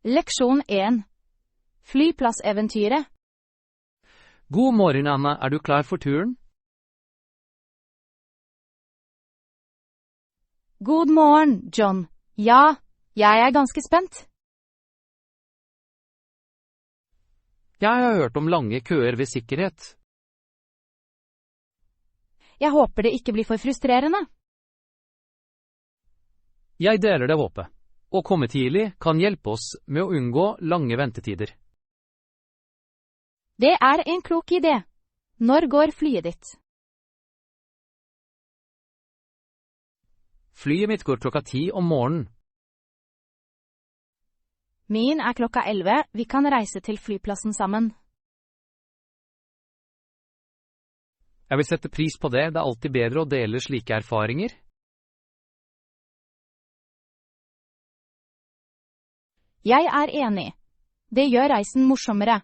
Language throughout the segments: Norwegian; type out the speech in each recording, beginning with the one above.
Leksjon 1. Flyplasseventyret. God morgen, Anna. Er du klar for turen? God morgen, John. Ja, jeg er ganske spent. Jeg har hørt om lange køer ved sikkerhet. Jeg håper det ikke blir for frustrerende. Jeg deler det håpet. Å komme tidlig kan hjelpe oss med å unngå lange ventetider. Det er en klok idé. Når går flyet ditt? Flyet mitt går klokka 10 om morgenen. Min er klokka 11. Vi kan reise til flyplassen sammen. Jeg vil sette pris på det. Det er alltid bedre å dele slike erfaringer. Jeg er enig. Det gjør reisen morsommere.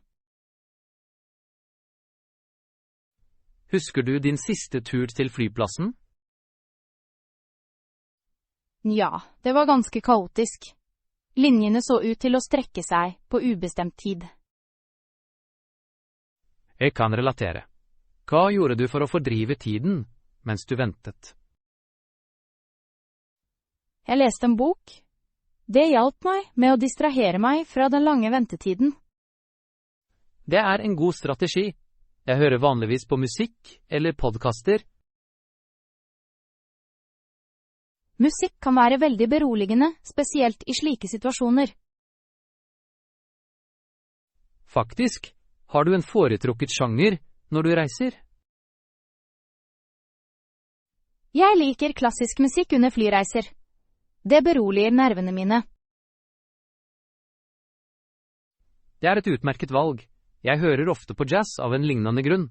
Husker du din siste tur til flyplassen? Ja, det var ganske kaotisk. Linjene så ut til å strekke seg på ubestemt tid. Jeg kan relatere. Hva gjorde du for å fordrive tiden mens du ventet? Jeg leste en bok. Det hjalp meg med å distrahere meg fra den lange ventetiden. Det er en god strategi. Jeg hører vanligvis på musikk eller podcaster. Musikk kan være veldig beroligende, spesielt i slike situasjoner. Faktisk, har du en foretrukket sjanger når du reiser? Jeg liker klassisk musikk under flyreiser. Det beroliger nervene mine. Det er et utmerket valg. Jeg hører ofte på jazz av en lignende grunn.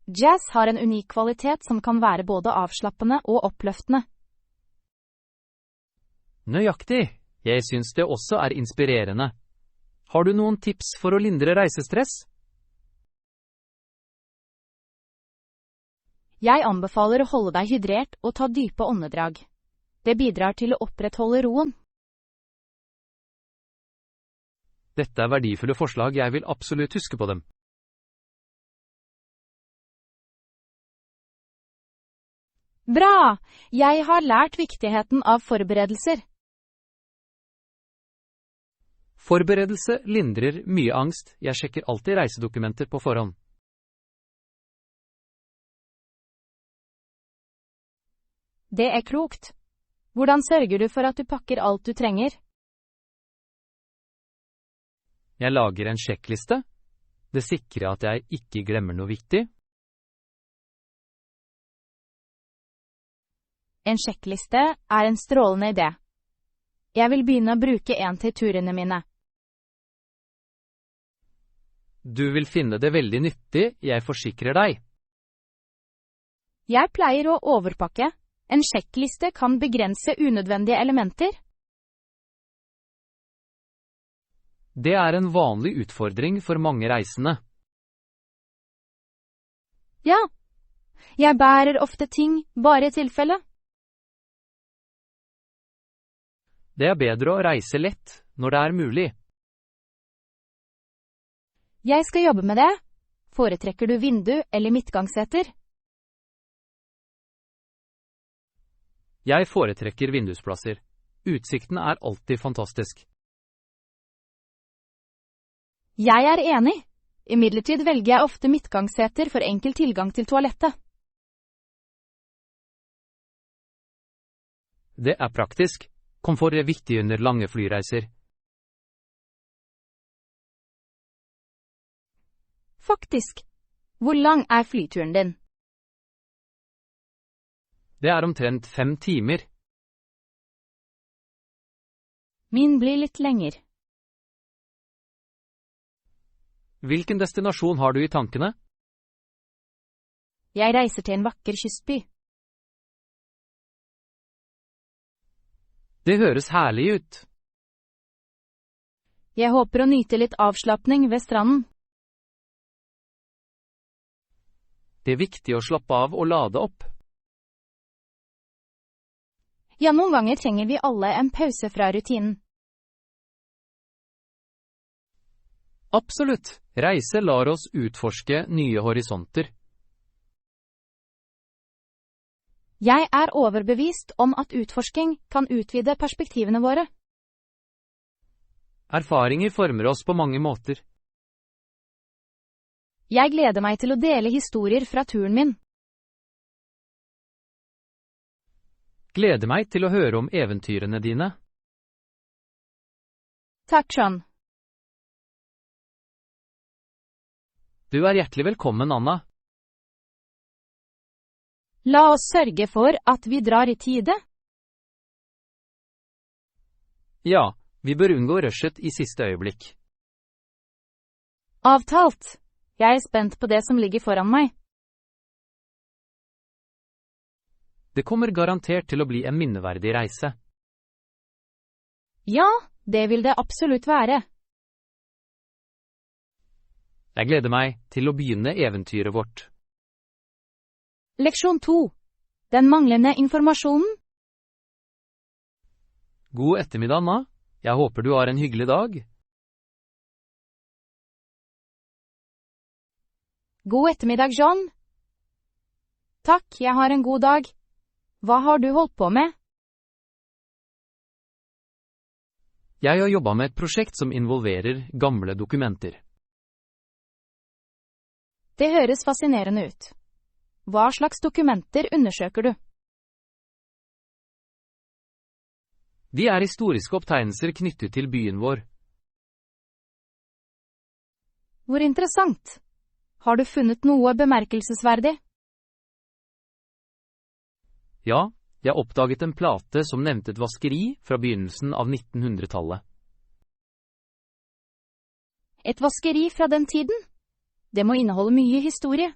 Jazz har en unik kvalitet som kan være både avslappende og oppløftende. Nøyaktig. Jeg synes det også er inspirerende. Har du noen tips for å lindre reisestress? Jeg anbefaler å holde deg hydrert og ta dype åndedrag. Det bidrar til å opprettholde roen. Dette er verdifulle forslag. Jeg vil absolutt huske på dem. Bra! Jeg har lært viktigheten av forberedelser. Forberedelse lindrer mye angst. Jeg sjekker alltid reisedokumenter på forhånd. Det er klokt. Hvordan sørger du for at du pakker alt du trenger? Jeg lager en sjekkliste. Det sikrer at jeg ikke glemmer noe viktig. En sjekkliste er en strålende idé. Jeg vil begynne å bruke en til turene mine. Du vil finne det veldig nyttig, jeg forsikrer deg. Jeg pleier å overpakke. En sjekkliste kan begrense unødvendige elementer. Det er en vanlig utfordring for mange reisende. Ja, jeg bærer ofte ting bare i tilfelle. Det er bedre å reise lett når det er mulig. Jeg skal jobbe med det. Foretrekker du vindu eller midtgangsseter? Jeg foretrekker vindusplasser. Utsikten er alltid fantastisk. Jeg er enig. Imidlertid velger jeg ofte midtgangsseter for enkel tilgang til toalettet. Det er praktisk. Komfort er viktig under lange flyreiser. Faktisk. Hvor lang er flyturen din? Det er omtrent 5 timer. Min blir litt lenger. Hvilken destinasjon har du i tankene? Jeg reiser til en vakker kystby. Det høres herlig ut. Jeg håper å nyte litt avslappning ved stranden. Det er viktig å slappe av og lade opp. Ja, noen ganger trenger vi alle en pause fra rutinen. Absolutt. Reise lar oss utforske nye horisonter. Jeg er overbevist om at utforsking kan utvide perspektivene våre. Erfaringer former oss på mange måter. Jeg gleder meg til å dele historier fra turen min. Gleder meg til å høre om eventyrene dine. Takk, John. Du er hjertelig velkommen, Anna. La oss sørge for at vi drar i tide. Ja, vi bør unngå rushet i siste øyeblikk. Avtalt. Jeg er spent på det som ligger foran meg. Det kommer garantert til å bli en minneverdig reise. Ja, det vil det absolutt være. Jeg gleder meg til å begynne eventyret vårt. Leksjon 2. Den manglende informasjonen. God ettermiddag, Anna. Jeg håper du har en hyggelig dag. God ettermiddag, John. Takk, jeg har en god dag. Hva har du holdt på med? Jeg har jobbet med et prosjekt som involverer gamle dokumenter. Det høres fascinerende ut. Hva slags dokumenter undersøker du? De er historiske opptegnelser knyttet til byen vår. Hvor interessant. Har du funnet noe bemerkelsesverdig? Ja, jeg oppdaget en plate som nevnte et vaskeri fra begynnelsen av 1900-tallet. Et vaskeri fra den tiden? Det må inneholde mye historie.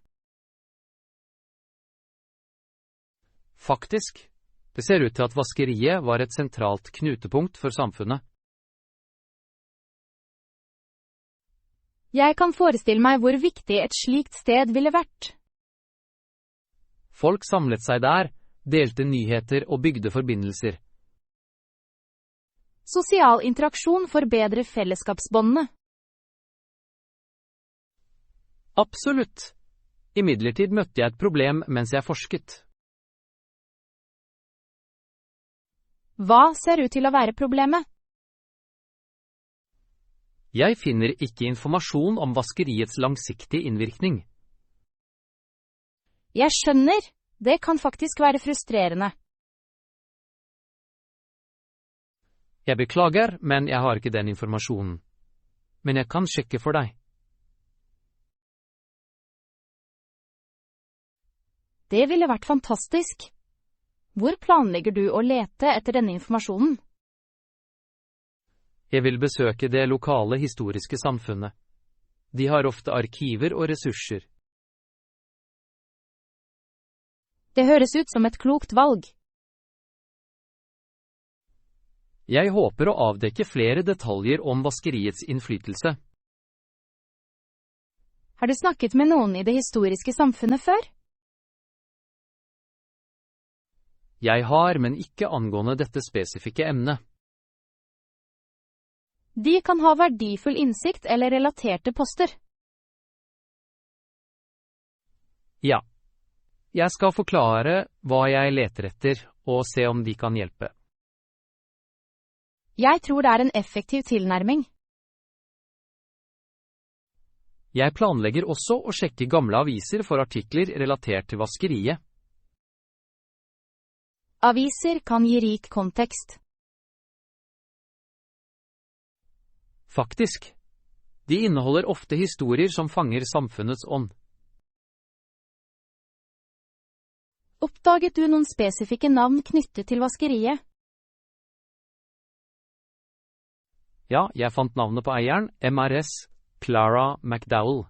Faktisk, det ser ut til at vaskeriet var et sentralt knutepunkt for samfunnet. Jeg kan forestille meg hvor viktig et slikt sted ville vært. Folk samlet seg der, delte nyheter og bygde forbindelser. Sosial interaksjon forbedrer fellesskapsbåndene. Absolutt. Imidlertid møtte jeg et problem mens jeg forsket. Hva ser ut til å være problemet? Jeg finner ikke informasjon om vaskeriets langsiktige innvirkning. Jeg skjønner. Det kan faktisk være frustrerende. Jeg beklager, men jeg har ikke den informasjonen. Men jeg kan sjekke for deg. Det ville vært fantastisk. Hvor planlegger du å lete etter denne informasjonen? Jeg vil besøke det lokale historiske samfunnet. De har ofte arkiver og ressurser. Det høres ut som et klokt valg. Jeg håper å avdekke flere detaljer om vaskeriets innflytelse. Har du snakket med noen i det historiske samfunnet før? Jeg har, men ikke angående dette spesifikke emnet. De kan ha verdifull innsikt eller relaterte poster. Ja. Jeg skal forklare hva jeg leter etter, og se om de kan hjelpe. Jeg tror det er en effektiv tilnærming. Jeg planlegger også å sjekke gamle aviser for artikler relatert til vaskeriet. Aviser kan gi rik kontekst. Faktisk. De inneholder ofte historier som fanger samfunnets ånd. Oppdaget du noen spesifikke navn knyttet til vaskeriet? Ja, jeg fant navnet på eieren, MRS, Clara McDowell.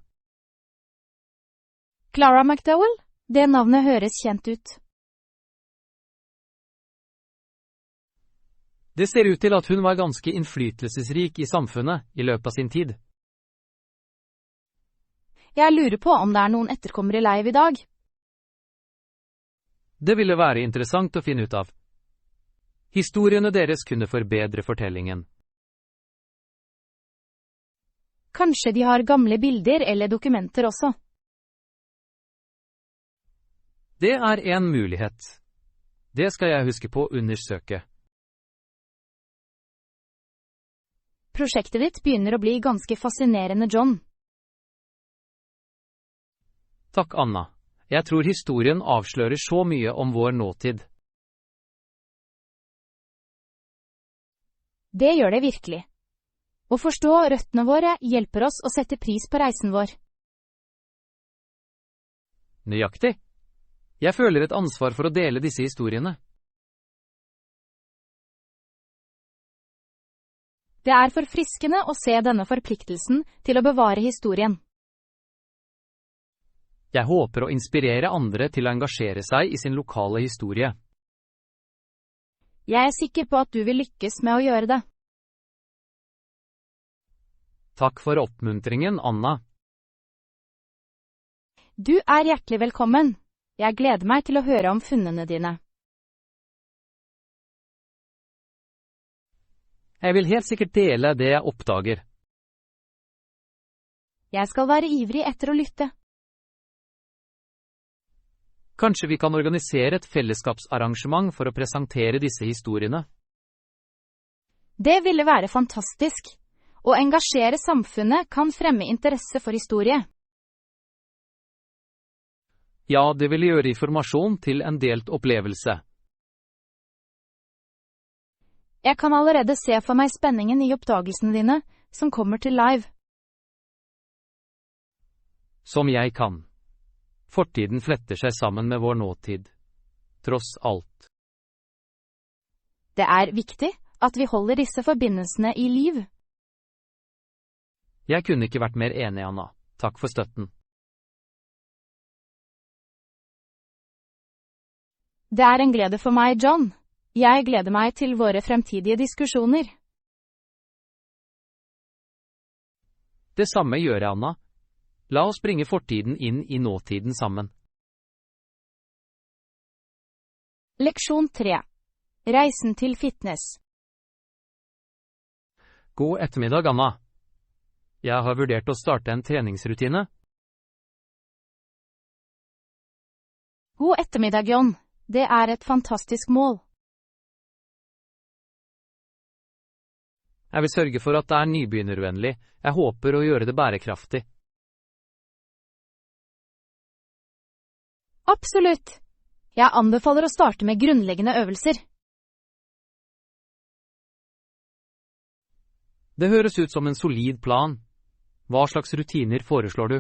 Clara McDowell? Det navnet høres kjent ut. Det ser ut til at hun var ganske innflytelsesrik i samfunnet i løpet av sin tid. Jeg lurer på om det er noen etterkommere live i dag. Det ville være interessant å finne ut av. Historiene deres kunne forbedre fortellingen. Kanskje de har gamle bilder eller dokumenter også. Det er en mulighet. Det skal jeg huske på å undersøke. Prosjektet ditt begynner å bli ganske fascinerende, John. Takk, Anna. Jeg tror historien avslører så mye om vår nåtid. Det gjør det virkelig. Å forstå røttene våre hjelper oss å sette pris på reisen vår. Nøyaktig. Jeg føler et ansvar for å dele disse historiene. Det er forfriskende å se denne forpliktelsen til å bevare historien. Jeg håper å inspirere andre til å engasjere seg i sin lokale historie. Jeg er sikker på at du vil lykkes med å gjøre det. Takk for oppmuntringen, Anna. Du er hjertelig velkommen. Jeg gleder meg til å høre om funnene dine. Jeg vil helt sikkert dele det jeg oppdager. Jeg skal være ivrig etter å lytte. Kanskje vi kan organisere et fellesskapsarrangement for å presentere disse historiene? Det ville være fantastisk. Å engasjere samfunnet kan fremme interesse for historie. Ja, det vil gjøre informasjon til en delt opplevelse. Jeg kan allerede se for meg spenningen i oppdagelsene dine, som kommer til live. Som jeg kan. Fortiden fletter seg sammen med vår nåtid. Tross alt. Det er viktig at vi holder disse forbindelsene i liv. Jeg kunne ikke vært mer enig, Anna. Takk for støtten. Det er en glede for meg, John. Jeg gleder meg til våre fremtidige diskusjoner. Det samme gjør jeg, Anna. La oss bringe fortiden inn i nåtiden sammen. Leksjon 3. Reisen til fitness. God ettermiddag, Anna. Jeg har vurdert å starte en treningsrutine. God ettermiddag, John. Det er et fantastisk mål. Jeg vil sørge for at det er nybegynnervennlig. Jeg håper å gjøre det bærekraftig. Absolutt. Jeg anbefaler å starte med grunnleggende øvelser. Det høres ut som en solid plan. Hva slags rutiner foreslår du?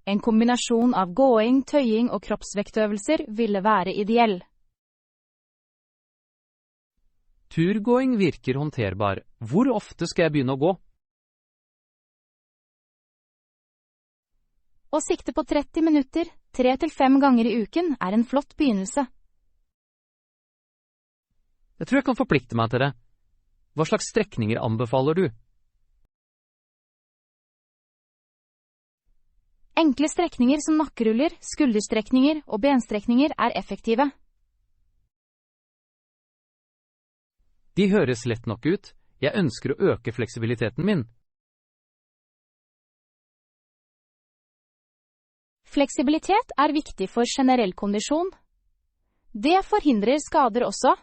En kombinasjon av gåing, tøying og kroppsvektøvelser ville være ideell. Turgåing virker håndterbar. Hvor ofte skal jeg begynne å gå? Å sikte på 30 minutter, 3 til 5 ganger i uken, er en flott begynnelse. Jeg tror jeg kan forplikte meg til det. Hva slags strekninger anbefaler du? Enkle strekninger som nakkeruller, skulderstrekninger og benstrekninger er effektive. De høres lett nok ut. Jeg ønsker å øke fleksibiliteten min. Fleksibilitet er viktig for generell kondisjon. Det forhindrer skader også.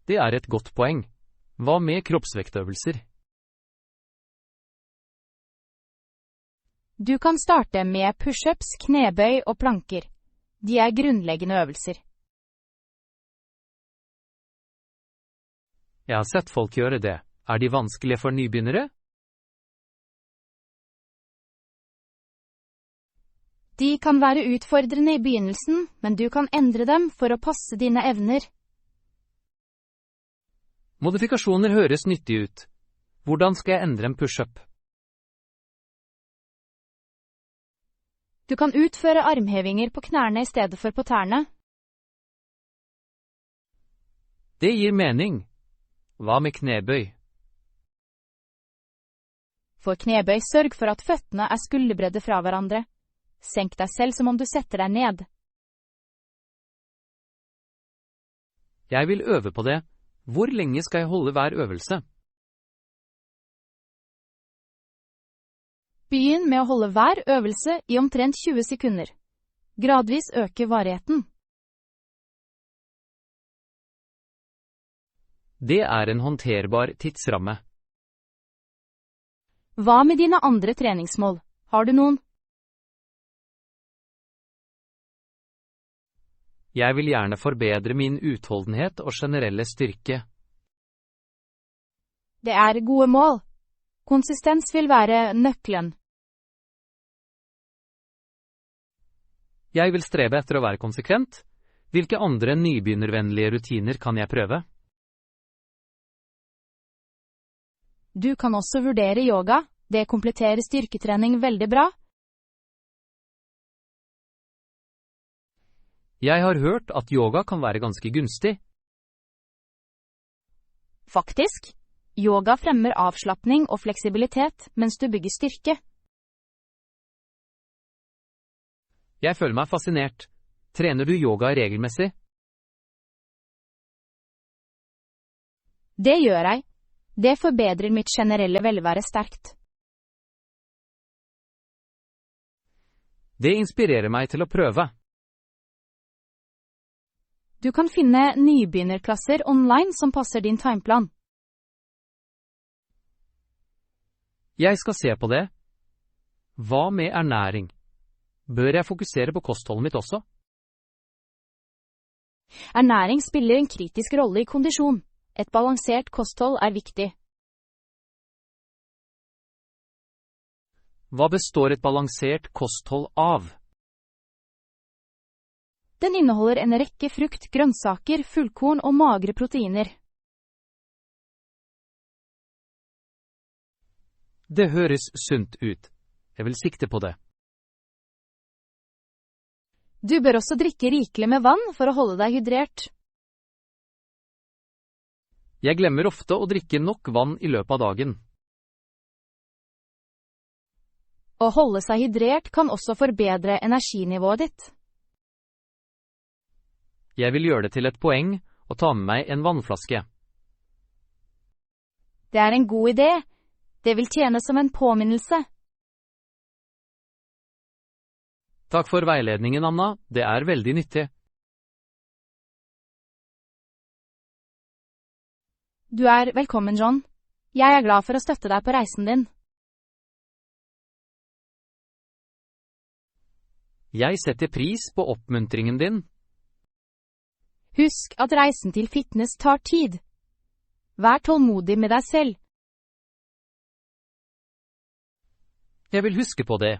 Det er et godt poeng. Hva med kroppsvektøvelser? Du kan starte med push-ups, knebøy og planker. De er grunnleggende øvelser. Jeg har sett folk gjøre det. Er de vanskelige for nybegynnere? De kan være utfordrende i begynnelsen, men du kan endre dem for å passe dine evner. Modifikasjoner høres nyttig ut. Hvordan skal jeg endre en push-up? Du kan utføre armhevinger på knærne i stedet for på tærne. Det gir mening. Hva med knebøy? For knebøy, sørg for at føttene er skulderbredde fra hverandre. Senk deg selv som om du setter deg ned. Jeg vil øve på det. Hvor lenge skal jeg holde hver øvelse? Begynn med å holde hver øvelse i omtrent 20 sekunder. Gradvis øke varigheten. Det er en håndterbar tidsramme. Hva med dine andre treningsmål? Har du noen? Jeg vil gjerne forbedre min utholdenhet og generelle styrke. Det er gode mål. Konsistens vil være nøkkelen. Jeg vil strebe etter å være konsekvent. Hvilke andre nybegynnervennlige rutiner kan jeg prøve? Du kan også vurdere yoga. Det kompletterer styrketrening veldig bra. Jeg har hørt at yoga kan være ganske gunstig. Faktisk, yoga fremmer avslappning og fleksibilitet mens du bygger styrke. Jeg føler meg fascinert. Trener du yoga regelmessig? Det gjør jeg. Det forbedrer mitt generelle velvære sterkt. Det inspirerer meg til å prøve. Du kan finne nybegynnerklasser online som passer din timeplan. Jeg skal se på det. Hva med ernæring? Bør jeg fokusere på kostholdet mitt også? Ernæring spiller en kritisk rolle i kondisjon. Et balansert kosthold er viktig. Hva består et balansert kosthold av? Den inneholder en rekke frukt, grønnsaker, fullkorn og magre proteiner. Det høres sunt ut. Jeg vil sikte på det. Du bør også drikke rikelig med vann for å holde deg hydrert. Jeg glemmer ofte å drikke nok vann i løpet av dagen. Å holde seg hydrert kan også forbedre energinivået ditt. Jeg vil gjøre det til et poeng å ta med meg en vannflaske. Det er en god idé. Det vil tjene som en påminnelse. Takk for veiledningen, Anna. Det er veldig nyttig. Du er velkommen, John. Jeg er glad for å støtte deg på reisen din. Jeg setter pris på oppmuntringen din. Husk at reisen til fitness tar tid. Vær tålmodig med deg selv. Jeg vil huske på det.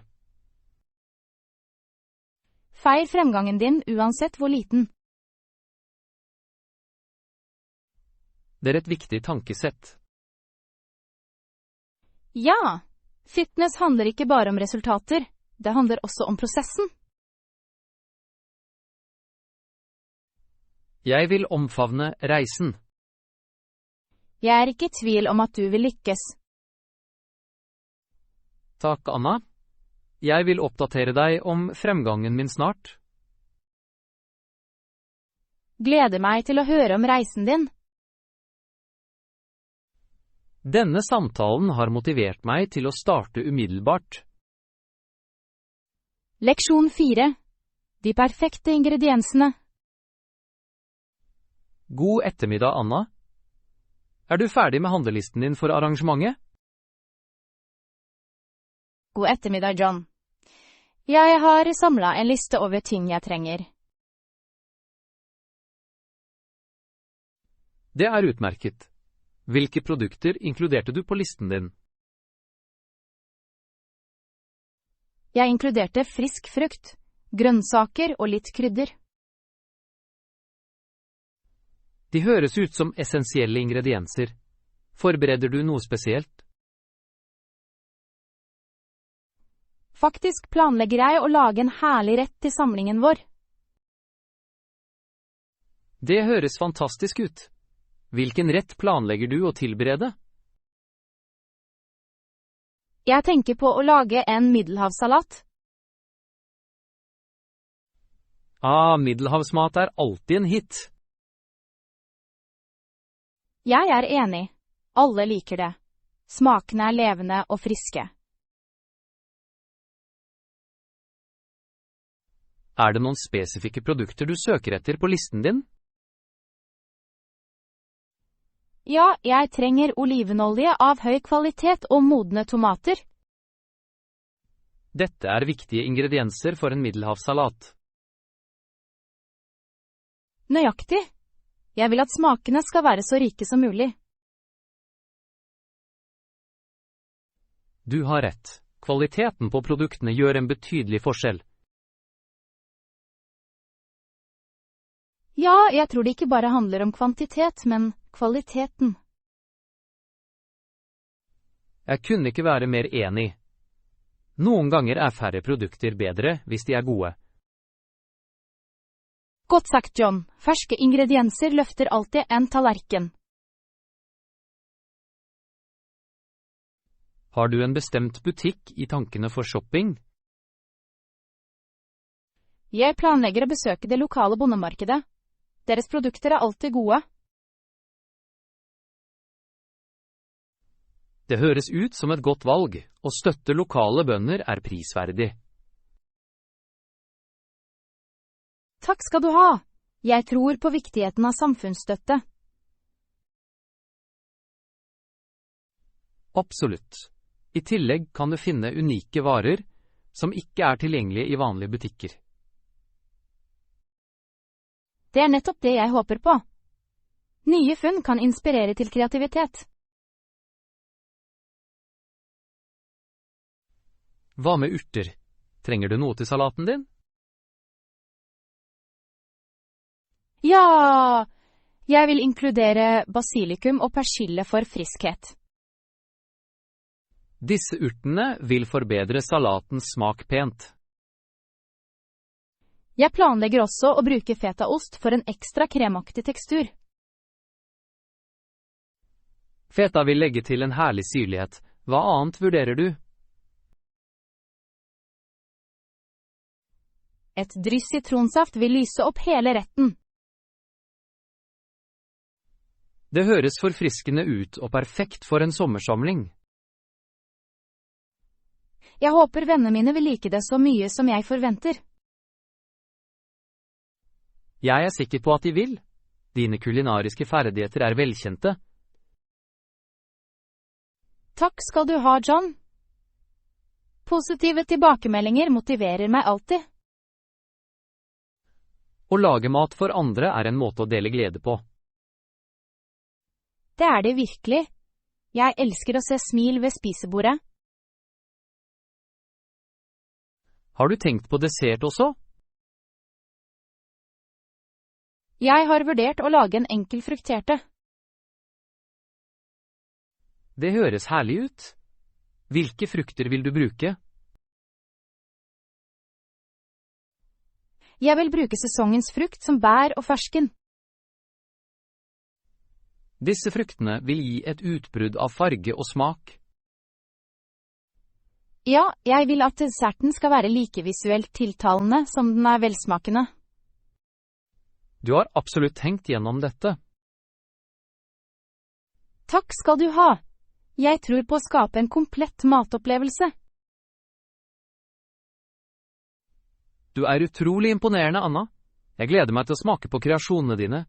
Feir fremgangen din uansett hvor liten. Det er et viktig tankesett. Ja, fitness handler ikke bare om resultater. Det handler også om prosessen. Jeg vil omfavne reisen. Jeg er ikke i tvil om at du vil lykkes. Takk, Anna. Jeg vil oppdatere deg om fremgangen min snart. Gleder meg til å høre om reisen din. Denne samtalen har motivert meg til å starte umiddelbart. Leksjon 4. De perfekte ingrediensene. God ettermiddag, Anna. Er du ferdig med handlelisten din for arrangementet? God ettermiddag, John. Jeg har samlet en liste over ting jeg trenger. Det er utmerket. Hvilke produkter inkluderte du på listen din? Jeg inkluderte frisk frukt, grønnsaker og litt krydder. De høres ut som essensielle ingredienser. Forbereder du noe spesielt? Faktisk planlegger jeg å lage en herlig rett til samlingen vår. Det høres fantastisk ut. Hvilken rett planlegger du å tilberede? Jeg tenker på å lage en middelhavssalat. Middelhavsmat er alltid en hit. Jeg er enig. Alle liker det. Smakene er levende og friske. Er det noen spesifikke produkter du søker etter på listen din? Ja, jeg trenger olivenolje av høy kvalitet og modne tomater. Dette er viktige ingredienser for en middelhavssalat. Nøyaktig. Jeg vil at smakene skal være så rike som mulig. Du har rett. Kvaliteten på produktene gjør en betydelig forskjell. Ja, jeg tror det ikke bare handler om kvantitet, men kvaliteten. Jeg kunne ikke være mer enig. Noen ganger er færre produkter bedre hvis de er gode. Godt sagt, John. Ferske ingredienser løfter alltid en tallerken. Har du en bestemt butikk i tankene for shopping? Jeg planlegger å besøke det lokale bondemarkedet. Deres produkter er alltid gode. Det høres ut som et godt valg. Å støtte lokale bønder er prisverdig. Takk skal du ha. Jeg tror på viktigheten av samfunnsstøtte. Absolutt. I tillegg kan du finne unike varer som ikke er tilgjengelige i vanlige butikker. Det er nettopp det jeg håper på. Nye funn kan inspirere til kreativitet. Hva med urter? Trenger du noe til salaten din? Ja, jeg vil inkludere basilikum og persille for friskhet. Disse urtene vil forbedre salatens smak pent. Jeg planlegger også å bruke fetaost for en ekstra kremaktig tekstur. Feta vil legge til en herlig syrlighet. Hva annet vurderer du? Et dryss sitronsaft vil lyse opp hele retten. Det høres forfriskende ut og perfekt for en sommersamling. Jeg håper vennene mine vil like det så mye som jeg forventer. Jeg er sikker på at de vil. Dine kulinariske ferdigheter er velkjente. Takk skal du ha, John. Positive tilbakemeldinger motiverer meg alltid. Å lage mat for andre er en måte å dele glede på. Det er det virkelig. Jeg elsker å se smil ved spisebordet. Har du tenkt på dessert også? Jeg har vurdert å lage en enkel frukterte. Det høres herlig ut. Hvilke frukter vil du bruke? Jeg vil bruke sesongens frukt som bær og fersken. Disse fruktene vil gi et utbrudd av farge og smak. Ja, jeg vil at desserten skal være like visuelt tiltalende som den er velsmakende. Du har absolutt tenkt gjennom dette. Takk skal du ha. Jeg tror på å skape en komplett matopplevelse. Du er utrolig imponerende, Anna. Jeg gleder meg til å smake på kreasjonene dine.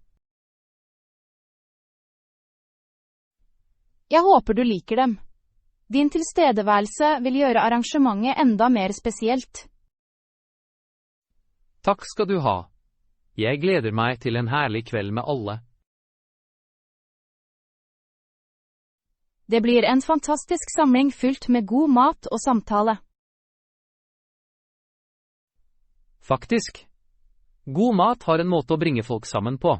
Jeg håper du liker dem. Din tilstedeværelse vil gjøre arrangementet enda mer spesielt. Takk skal du ha. Jeg gleder meg til en herlig kveld med alle. Det blir en fantastisk samling fylt med god mat og samtale. Faktisk. God mat har en måte å bringe folk sammen på.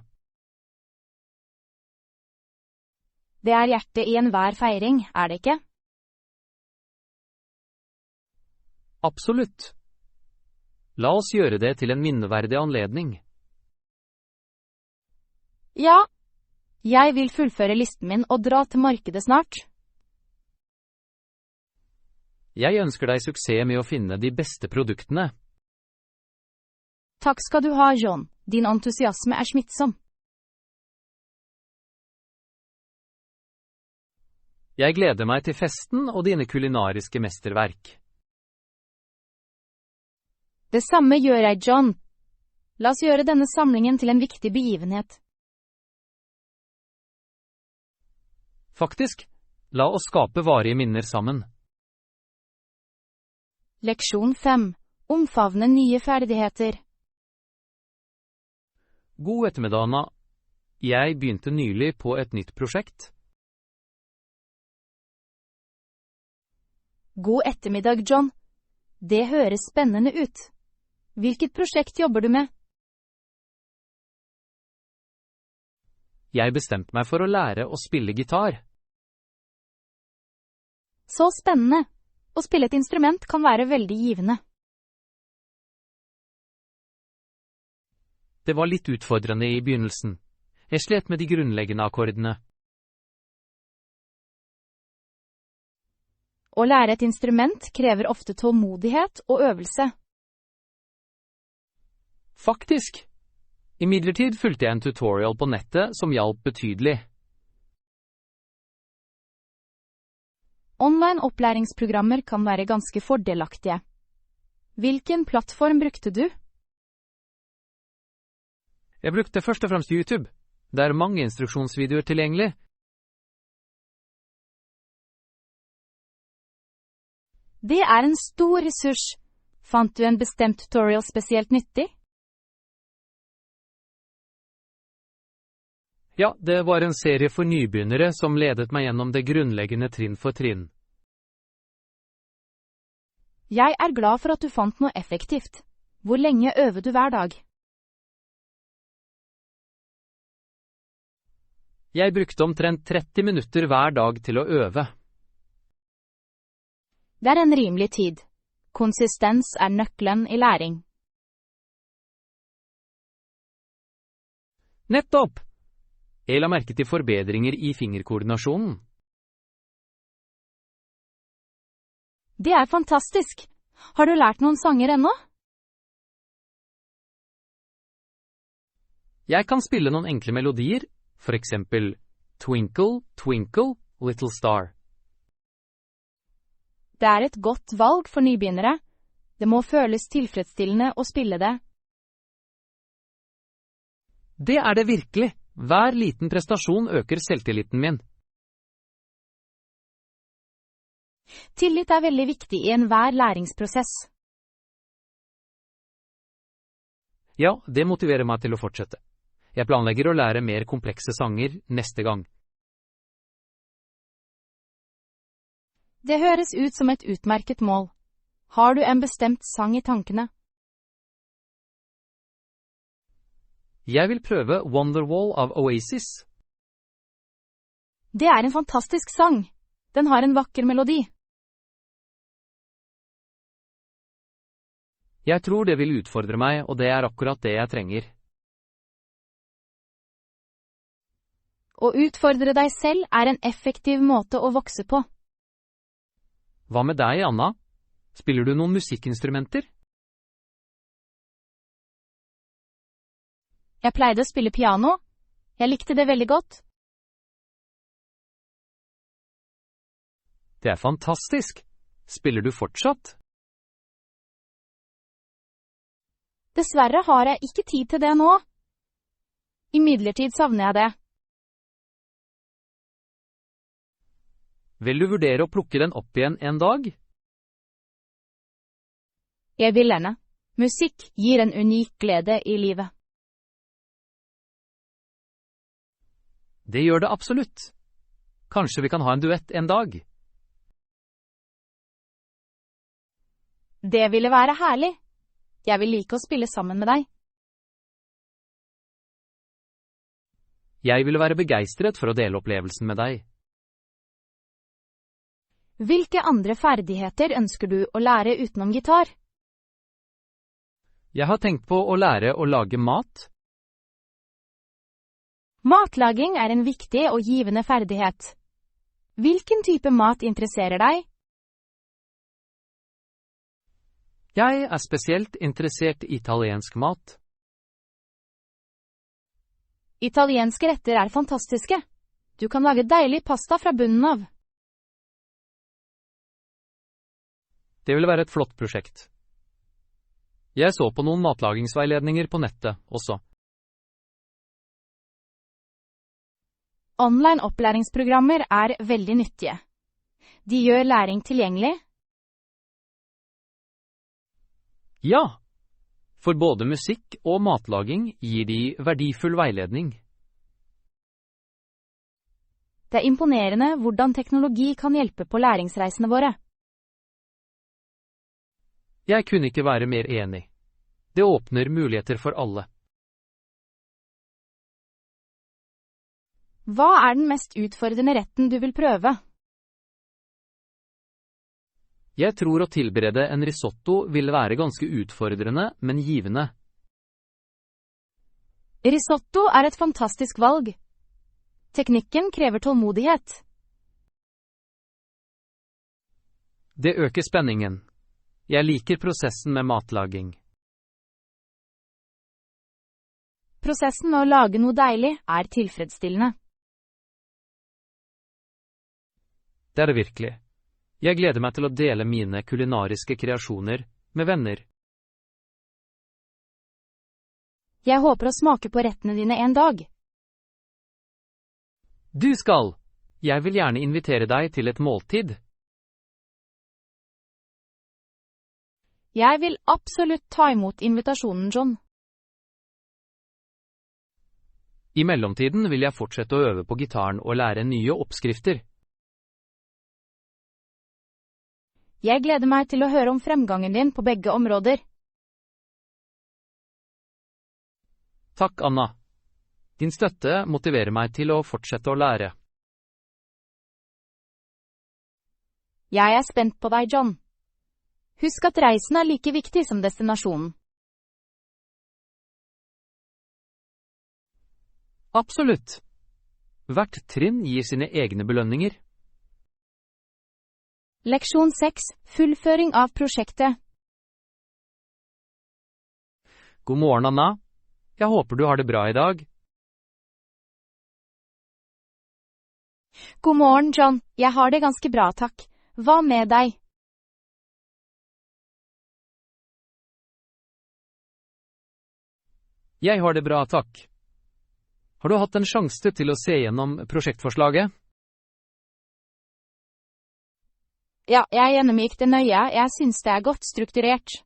Det er hjertet i enhver feiring, er det ikke? Absolutt. La oss gjøre det til en minneverdig anledning. Ja, jeg vil fullføre listen min og dra til markedet snart. Jeg ønsker deg suksess med å finne de beste produktene. Takk skal du ha, John. Din entusiasme er smittsom. Jeg gleder meg til festen og dine kulinariske mesterverk. Det samme gjør jeg, John. La oss gjøre denne samlingen til en viktig begivenhet. Faktisk, la oss skape varige minner sammen. Leksjon 5. Omfavne nye ferdigheter. God ettermiddag, Anna. Jeg begynte nylig på et nytt prosjekt. God ettermiddag, John. Det høres spennende ut. Hvilket prosjekt jobber du med? Jeg bestemte meg for å lære å spille gitar. Så spennende. Å spille et instrument kan være veldig givende. Det var litt utfordrende i begynnelsen. Jeg slet med de grunnleggende akkordene. Å lære et instrument krever ofte tålmodighet og øvelse. Faktisk. Imidlertid fulgte jeg en tutorial på nettet som hjalp betydelig. Online opplæringsprogrammer kan være ganske fordelaktige. Hvilken plattform brukte du? Jeg brukte først og fremst YouTube. Det er mange instruksjonsvideoer tilgjengelig. Det er en stor ressurs. Fant du en bestemt tutorial spesielt nyttig? Ja, det var en serie for nybegynnere som ledet meg gjennom det grunnleggende trinn for trinn. Jeg er glad for at du fant noe effektivt. Hvor lenge øver du hver dag? Jeg brukte omtrent 30 minutter hver dag til å øve. Det er en rimelig tid. Konsistens er nøkkelen i læring. Nettopp! Jeg la merke til forbedringer i fingerkoordinasjonen. Det er fantastisk! Har du lært noen sanger ennå? Jeg kan spille noen enkle melodier, for eksempel Twinkle, Twinkle, Little Star. Det er et godt valg for nybegynnere. Det må føles tilfredsstillende å spille det. Det er det virkelig. Hver liten prestasjon øker selvtilliten min. Tillit er veldig viktig i enhver læringsprosess. Ja, det motiverer meg til å fortsette. Jeg planlegger å lære mer komplekse sanger neste gang. Det høres ut som et utmerket mål. Har du en bestemt sang i tankene? Jeg vil prøve Wonderwall av Oasis. Det er en fantastisk sang. Den har en vakker melodi. Jeg tror det vil utfordre meg, og det er akkurat det jeg trenger. Å utfordre deg selv er en effektiv måte å vokse på. Hva med deg, Anna? Spiller du noen musikkinstrumenter? Jeg pleide å spille piano. Jeg likte det veldig godt. Det er fantastisk. Spiller du fortsatt? Dessverre har jeg ikke tid til det nå. Imidlertid savner jeg det. Vil du vurdere å plukke den opp igjen en dag? Jeg vil gjerne. Musikk gir en unik glede i livet. Det gjør det absolutt. Kanskje vi kan ha en duett en dag? Det ville være herlig. Jeg vil like å spille sammen med deg. Jeg ville være begeistret for å dele opplevelsen med deg. Hvilke andre ferdigheter ønsker du å lære utenom gitar? Jeg har tenkt på å lære å lage mat. Matlaging er en viktig og givende ferdighet. Hvilken type mat interesserer deg? Jeg spesielt interessert i italiensk mat. Italienske retter fantastiske. Du kan lage deilig pasta fra bunnen av. Det vil være et flott prosjekt. Jeg så på noen matlagingsveiledninger på nettet også. Online opplæringsprogrammer veldig nyttige. De gjør læring tilgjengelig. Ja, for både musikk og matlaging gir de verdifull veiledning. Det imponerende hvordan teknologi kan hjelpe på læringsreisene våre. Jeg kunne ikke være mer enig. Det åpner muligheter for alle. Hva den mest utfordrende retten du vil prøve? Jeg tror å tilberede en risotto vil være ganske utfordrende, men givende. Risotto et fantastisk valg. Teknikken krever tålmodighet. Det øker spenningen. Jeg liker prosessen med matlaging. Prosessen med å lage noe deilig tilfredsstillende. Det det virkelig. Jeg gleder meg til å dele mine kulinariske kreasjoner med venner. Jeg håper å smake på rettene dine en dag. Du skal! Jeg vil gjerne invitere deg til et måltid. Jeg vil absolutt ta imot invitasjonen, John. I mellomtiden vil jeg fortsette å øve på gitaren og lære nye oppskrifter. Jeg gleder meg til å høre om fremgangen din på begge områder. Takk, Anna. Din støtte motiverer meg til å fortsette å lære. Jeg spent på deg, John. Husk at reisen like viktig som destinasjonen. Absolutt. Hvert trinn gir sine egne belønninger. Leksjon 6. Fullføring av prosjektet. God morgen, Anna. Jeg håper du har det bra i dag. God morgen, John. Jeg har det ganske bra, takk. Hva med deg? Jeg har det bra, takk. Har du hatt en sjanse til å se gjennom prosjektforslaget? Ja, jeg gjennomgikk det nøye. Jeg synes det godt strukturert.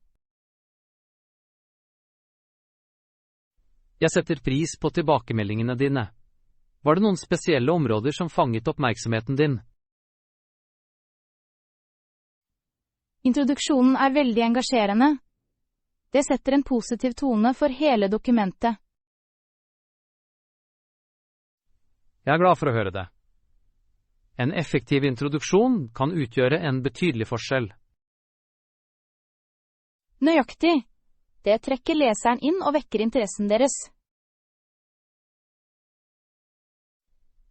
Jeg setter pris på tilbakemeldingene dine. Var det noen spesielle områder som fanget oppmerksomheten din? Introduksjonen veldig engasjerende. Det setter en positiv tone for hele dokumentet. Jeg glad for å høre det. En effektiv introduksjon kan utgjøre en betydelig forskjell. Nøyaktig. Det trekker leseren inn og vekker interessen deres.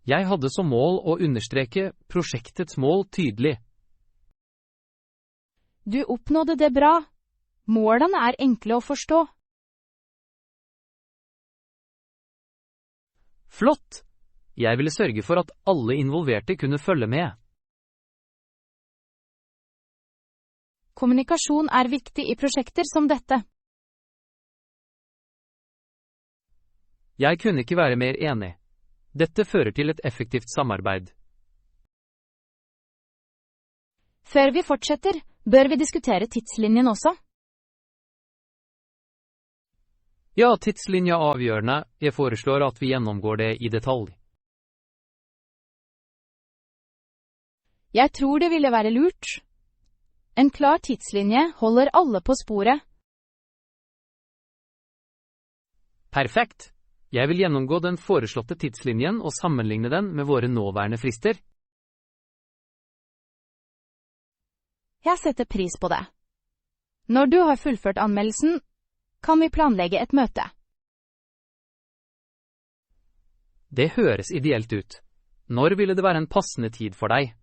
Jeg hadde som mål å understreke prosjektets mål tydelig. Du oppnådde det bra. Målene enkle å forstå. Flott! Jeg ville sørge for at alle involverte kunne følge med. Kommunikasjon viktig i prosjekter som dette. Jeg kunne ikke være mer enig. Dette fører til et effektivt samarbeid. Før vi fortsetter, bør vi diskutere tidslinjen også? Ja, tidslinja avgjørende. Jeg foreslår at vi gjennomgår det i detalj. Jeg tror det ville være lurt. En klar tidslinje holder alle på sporet. Perfekt. Jeg vil gjennomgå den foreslåtte tidslinjen og sammenligne den med våre nåværende frister. Jeg setter pris på det. Når du har fullført anmeldelsen, kan vi planlegge et møte. Det høres ideelt ut. Når ville det være en passende tid for deg?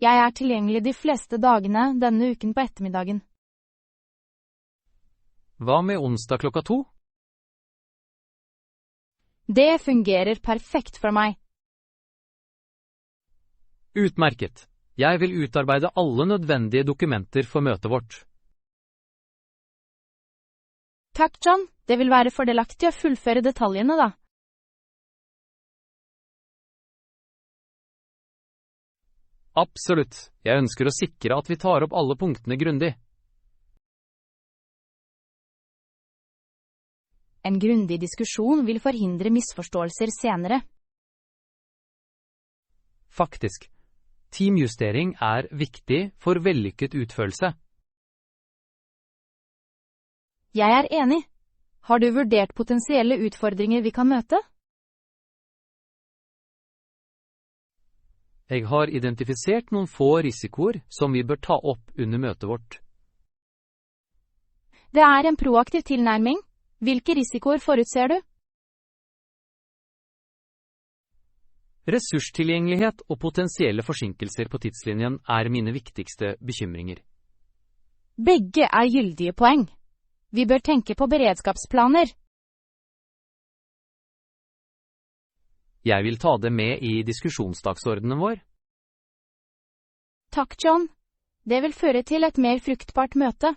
Jeg er tilgjengelig de fleste dagene denne uken på ettermiddagen. Hva med onsdag klokka 2? Det fungerer perfekt for meg. Utmerket. Jeg vil utarbeide alle nødvendige dokumenter for møtet vårt. Takk, John. Det vil være fordelaktig å fullføre detaljene, da. Absolutt. Jeg ønsker å sikre at vi tar opp alle punktene grundig. En grundig diskusjon vil forhindre misforståelser senere. Faktisk. Teamjustering er viktig for vellykket utførelse. Jeg er enig. Har du vurdert potensielle utfordringer vi kan møte? Jeg har identifisert noen få risikoer som vi bør ta opp under møtet vårt. Det er en proaktiv tilnærming. Hvilke risikoer forutser du? Ressurstilgjengelighet og potensielle forsinkelser på tidslinjen er mine viktigste bekymringer. Begge er gyldige poeng. Vi bør tenke på beredskapsplaner. Jeg vil ta det med i diskusjonsdagsordenen vår. Takk, John. Det vil føre til et mer fruktbart møte.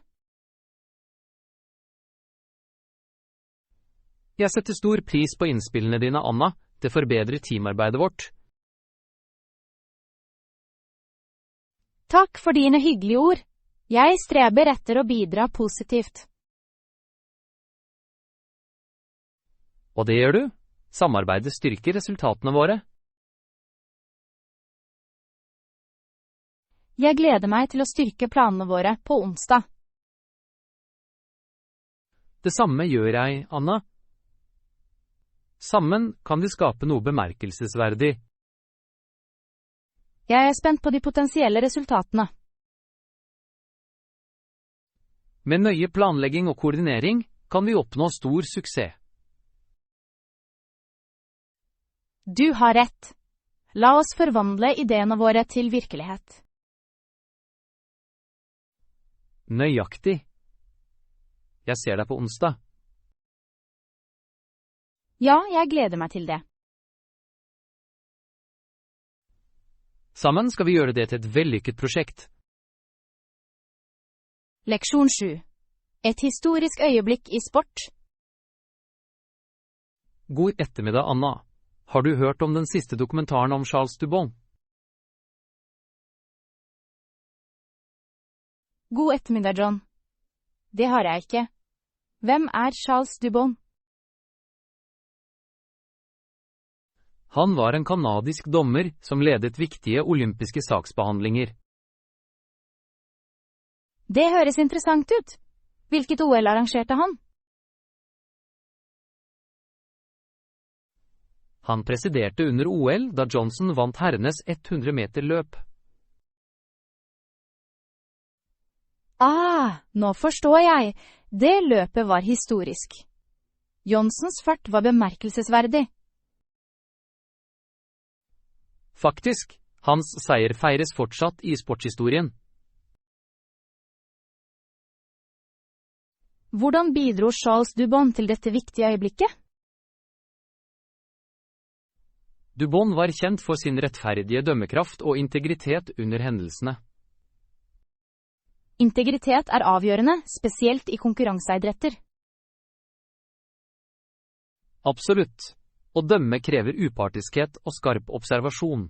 Jeg setter stor pris på innspillene dine, Anna. Det forbedrer teamarbeidet vårt. Takk for dine hyggelige ord. Jeg streber etter å bidra positivt. Og det gjør du. Samarbeidet styrker resultatene våre. Jeg gleder meg til å styrke planene våre på onsdag. Det samme gjør jeg, Anna. Sammen kan vi skape noe bemerkelsesverdig. Jeg er spent på de potensielle resultatene. Med nøye planlegging og koordinering kan vi oppnå stor suksess. Du har rett. La oss forvandle ideene våre til virkelighet. Nøyaktig. Jeg ser deg på onsdag. Ja, jeg gleder meg til det. Sammen skal vi gjøre det til et vellykket prosjekt. Leksjon 7. Et historisk øyeblikk i sport. God ettermiddag, Anna. Har du hørt om den siste dokumentaren om Charles Dubon? God ettermiddag, John. Det har jeg ikke. Hvem er Charles Dubon? Han var en kanadisk dommer som ledet viktige olympiske saksbehandlinger. Det høres interessant ut. Hvilket OL arrangerte han? Han presiderte under OL da Johnson vant herrenes 100 meter løp. Nå forstår jeg. Det løpet var historisk. Johnsons fart var bemerkelsesverdig. Faktisk, hans seier feires fortsatt i sportshistorien. Hvordan bidro Charles Dubon til dette viktige øyeblikket? Dubon var kjent for sin rettferdige dømmekraft og integritet under hendelsene. Integritet er avgjørende, spesielt i konkurranseidretter. Absolutt. Å dømme krever upartiskhet og skarp observasjon.